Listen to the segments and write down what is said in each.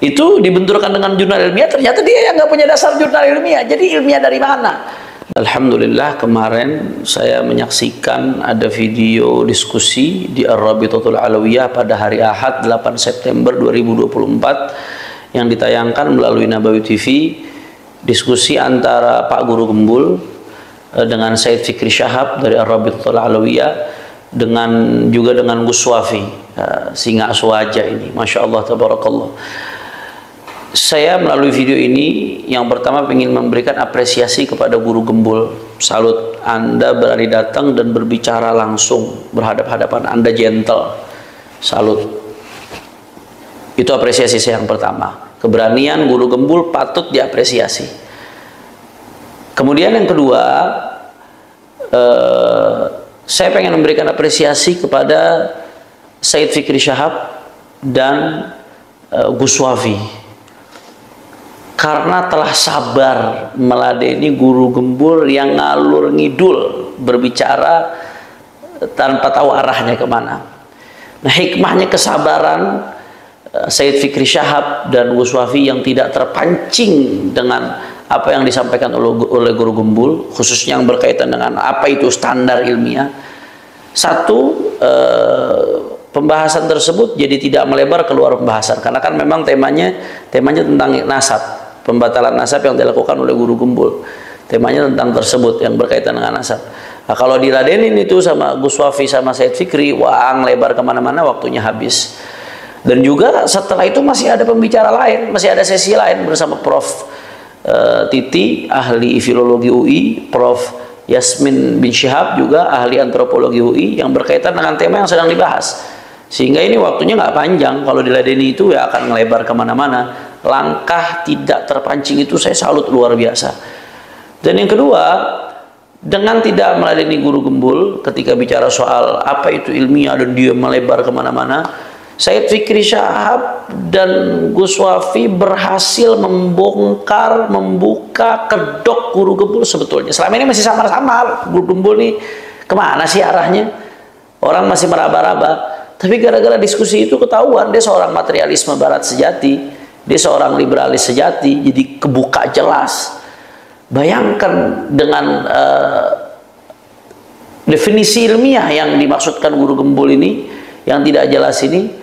Itu dibenturkan dengan jurnal ilmiah, ternyata dia yang nggak punya dasar jurnal ilmiah. Jadi ilmiah dari mana? Alhamdulillah kemarin saya menyaksikan ada video diskusi di Ar-Rabitatul Alawiyah pada hari Ahad 8 September 2024 yang ditayangkan melalui Nabawi TV, diskusi antara Pak Guru Gembul dengan Said Fikri Syahab dari Ar-Rabitatul Alawiyah juga dengan Gus Wafi, singa aswaja ini, Masya Allah tabarakallah. Saya melalui video ini yang pertama ingin memberikan apresiasi kepada Guru Gembul. Salut, Anda berani datang dan berbicara langsung berhadap-hadapan, Anda gentle. Salut. Itu apresiasi saya yang pertama. Keberanian Guru Gembul patut diapresiasi. Kemudian yang kedua, saya pengen memberikan apresiasi kepada Said Fikri Syahab dan Gus Wafi, karena telah sabar meladeni Guru Gembul yang ngalur ngidul berbicara tanpa tahu arahnya kemana. Nah, hikmahnya kesabaran Said Fikri Syahab dan Gus Wafi yang tidak terpancing dengan apa yang disampaikan oleh Guru Gembul, khususnya yang berkaitan dengan apa itu standar ilmiah. Satu, pembahasan tersebut jadi tidak melebar keluar pembahasan, karena kan memang temanya tentang nasab, pembatalan nasab yang dilakukan oleh Guru Gembul. Temanya tentang tersebut yang berkaitan dengan nasab. Nah, kalau diladenin itu sama Gus Wafi sama Said Fikri, wah lebar kemana-mana, waktunya habis. Dan juga setelah itu masih ada pembicara lain, masih ada sesi lain bersama Prof. Titi, ahli filologi UI, Prof. Yasmin bin Syihab juga ahli antropologi UI, yang berkaitan dengan tema yang sedang dibahas. Sehingga ini waktunya nggak panjang. Kalau diladeni itu ya akan melebar kemana-mana. Langkah tidak terpancing itu saya salut luar biasa. Dan yang kedua, dengan tidak meladeni Guru Gembul ketika bicara soal apa itu ilmiah dan dia melebar kemana-mana, Said Fikri Syahab dan Gus Wafi berhasil membuka kedok Guru Gembul sebetulnya. Selama ini masih samar-samar, Guru Gembul nih kemana sih arahnya? Orang masih meraba-raba. Tapi gara-gara diskusi itu ketahuan dia seorang materialisme barat sejati, dia seorang liberalis sejati, jadi kebuka jelas. Bayangkan dengan definisi ilmiah yang dimaksudkan Guru Gembul ini, yang tidak jelas ini,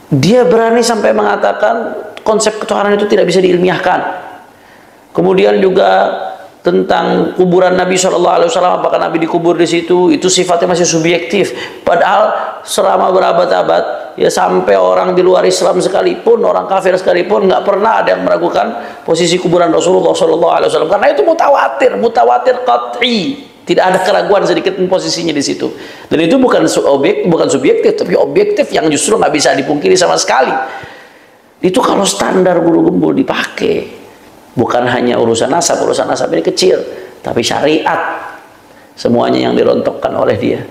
dia berani sampai mengatakan konsep ketuhanan itu tidak bisa diilmiahkan. Kemudian juga tentang kuburan Nabi SAW, apakah Nabi dikubur di situ, itu sifatnya masih subjektif. Padahal selama berabad-abad, ya sampai orang di luar Islam sekalipun, orang kafir sekalipun, nggak pernah ada yang meragukan posisi kuburan Rasulullah SAW, karena itu mutawatir qat'i. Tidak ada keraguan sedikit pun posisinya di situ. Dan itu bukan subjektif, tapi objektif yang justru nggak bisa dipungkiri sama sekali. Itu kalau standar Guru Gembul dipakai. Bukan hanya urusan nasab ini kecil, tapi syariat semuanya yang dirontokkan oleh dia.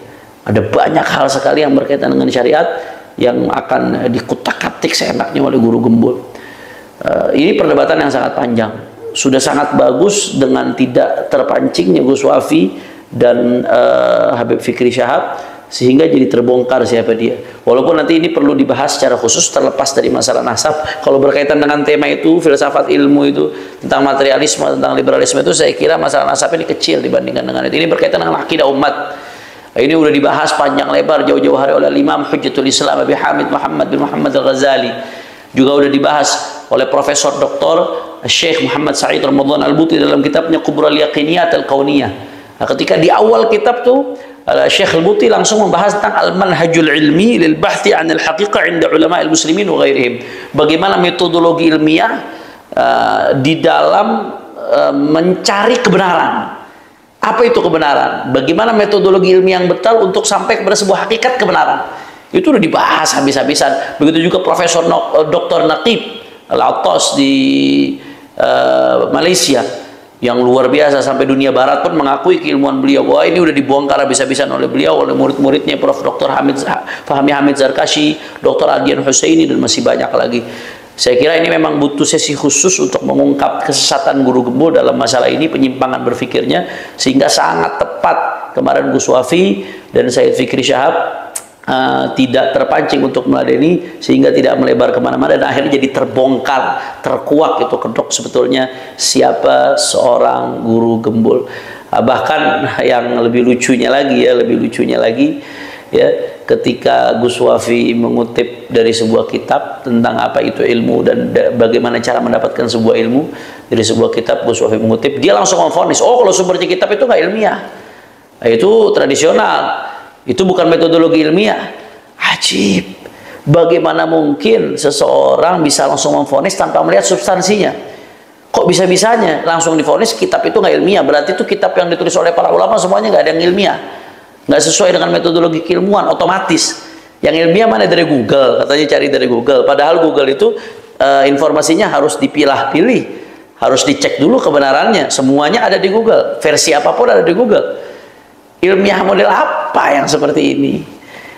Ada banyak hal sekali yang berkaitan dengan syariat yang akan dikutak-katik seenaknya oleh Guru Gembul. Ini perdebatan yang sangat panjang. Sudah sangat bagus dengan tidak terpancingnya Gus Wafi dan Habib Fikri Syahab, sehingga jadi terbongkar siapa dia. Walaupun nanti ini perlu dibahas secara khusus terlepas dari masalah nasab. Kalau berkaitan dengan tema itu, filsafat ilmu itu, tentang materialisme, tentang liberalisme itu, saya kira masalah nasab ini kecil dibandingkan dengan itu. Ini berkaitan dengan akidah umat. Ini udah dibahas panjang lebar jauh-jauh hari oleh Imam Hujjatul Islam Abi Hamid Muhammad bin Muhammad Al-Ghazali. Juga udah dibahas oleh Profesor Dr. Syekh Muhammad Sa'id Ramadan Al-Buti dalam kitabnya Kubral Yaqiniyat Al-Kauniyah. Nah, ketika di awal kitab tuh Syekh Al-Buti langsung membahas tentang al-manhajul ilmi lil bahthi 'an al-haqiqah 'inda ulama al-muslimin wa ghairihim. Bagaimana metodologi ilmiah di dalam mencari kebenaran. Apa itu kebenaran? Bagaimana metodologi ilmiah yang betul untuk sampai kepada sebuah hakikat kebenaran. Itu udah dibahas habis-habisan. Begitu juga Profesor Dr. Naqib Al-Attas di Malaysia, yang luar biasa, sampai dunia barat pun mengakui keilmuan beliau. Wah, ini udah dibongkar habis-habisan oleh beliau, oleh murid-muridnya Prof. Dr. Fahmi Hamid Zarkashi, Dr. Adian Husaini, dan masih banyak lagi. Saya kira ini memang butuh sesi khusus untuk mengungkap kesesatan Guru Gembul dalam masalah ini, penyimpangan berfikirnya, sehingga sangat tepat kemarin Gus Wafi dan Said Fikri Syahab tidak terpancing untuk meladeni, sehingga tidak melebar kemana-mana, dan akhirnya jadi terbongkar, terkuak itu kedok sebetulnya siapa seorang guru gembul. Bahkan yang lebih lucunya lagi ya, ketika Gus Wafi mengutip dari sebuah kitab tentang apa itu ilmu dan bagaimana cara mendapatkan sebuah ilmu dari sebuah kitab, Gus Wafi mengutip, dia langsung memvonis, oh kalau sumbernya kitab itu nggak ilmiah, itu tradisional, itu bukan metodologi ilmiah. Ajib, bagaimana mungkin seseorang bisa langsung memvonis tanpa melihat substansinya? Kok bisa-bisanya langsung divonis kitab itu nggak ilmiah? Berarti itu kitab yang ditulis oleh para ulama semuanya nggak ada yang ilmiah, nggak sesuai dengan metodologi keilmuan, otomatis. Yang ilmiah mana? Dari Google, katanya cari dari Google. Padahal Google itu informasinya harus dipilah-pilih, harus dicek dulu kebenarannya. Semuanya ada di Google, versi apapun ada di Google. Ilmiah model apa yang seperti ini?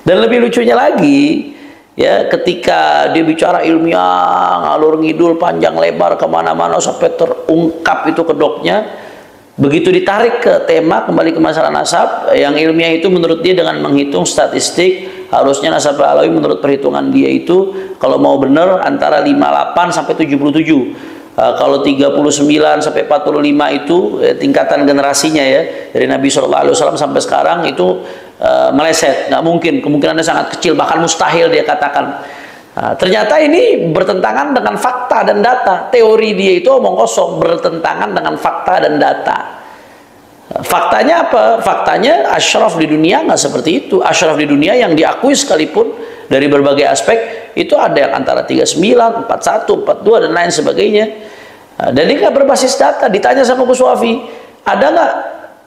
Dan lebih lucunya lagi, ya, ketika dia bicara ilmiah ngalur ngidul panjang lebar kemana-mana sampai terungkap itu kedoknya, begitu ditarik ke tema kembali ke masalah nasab, yang ilmiah itu menurut dia dengan menghitung statistik, harusnya nasab Alawi menurut perhitungan dia itu kalau mau benar antara 58 sampai 77. Kalau 39 sampai 45 itu tingkatan generasinya ya, dari Nabi SAW sampai sekarang itu meleset, nggak mungkin, kemungkinannya sangat kecil, bahkan mustahil dia katakan. Ternyata ini bertentangan dengan fakta dan data. Teori dia itu omong kosong, bertentangan dengan fakta dan data. Faktanya apa? Faktanya asyraf di dunia nggak seperti itu. Asyraf di dunia yang diakui sekalipun dari berbagai aspek itu ada yang antara 39, 41, 42 dan lain sebagainya. Dan ini nggak berbasis data. Ditanya sama Gus Wafi, ada nggak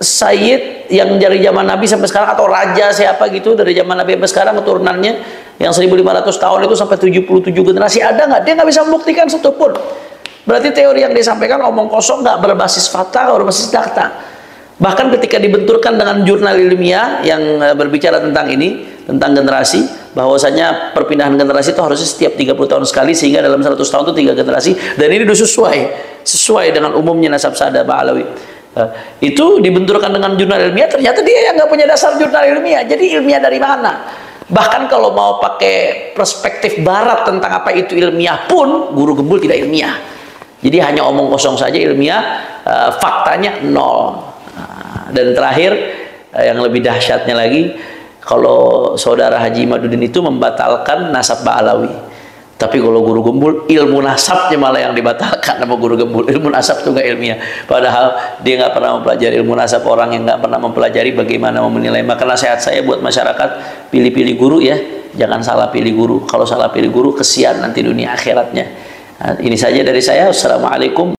Sayyid yang dari zaman Nabi sampai sekarang, atau raja siapa gitu dari zaman Nabi sampai sekarang keturunannya yang 1500 tahun itu sampai 77 generasi, ada nggak? Dia nggak bisa membuktikan satu pun. Berarti teori yang disampaikan omong kosong, nggak berbasis fakta, nggak berbasis data. Bahkan ketika dibenturkan dengan jurnal ilmiah yang berbicara tentang ini, tentang generasi, bahwasanya perpindahan generasi itu harusnya setiap 30 tahun sekali, sehingga dalam 100 tahun itu 3 generasi, dan ini sesuai dengan umumnya nasab Sa'adah Ba'alawi. Itu dibenturkan dengan jurnal ilmiah, ternyata dia yang nggak punya dasar jurnal ilmiah. Jadi ilmiah dari mana? Bahkan kalau mau pakai perspektif barat tentang apa itu ilmiah pun, guru gembul tidak ilmiah. Jadi hanya omong kosong saja ilmiah, faktanya nol. Dan terakhir, yang lebih dahsyatnya lagi, kalau saudara Haji Imaduddin itu membatalkan nasab Ba'alawi. Tapi kalau guru gembul, ilmu nasabnya malah yang dibatalkan sama guru gembul. Ilmu nasab itu nggak ilmiah. Padahal dia nggak pernah mempelajari ilmu nasab. Orang yang nggak pernah mempelajari bagaimana menilai. Maka nasihat saya buat masyarakat, pilih-pilih guru ya. Jangan salah pilih guru. Kalau salah pilih guru, kesian nanti dunia akhiratnya. Nah, ini saja dari saya. Wassalamualaikum.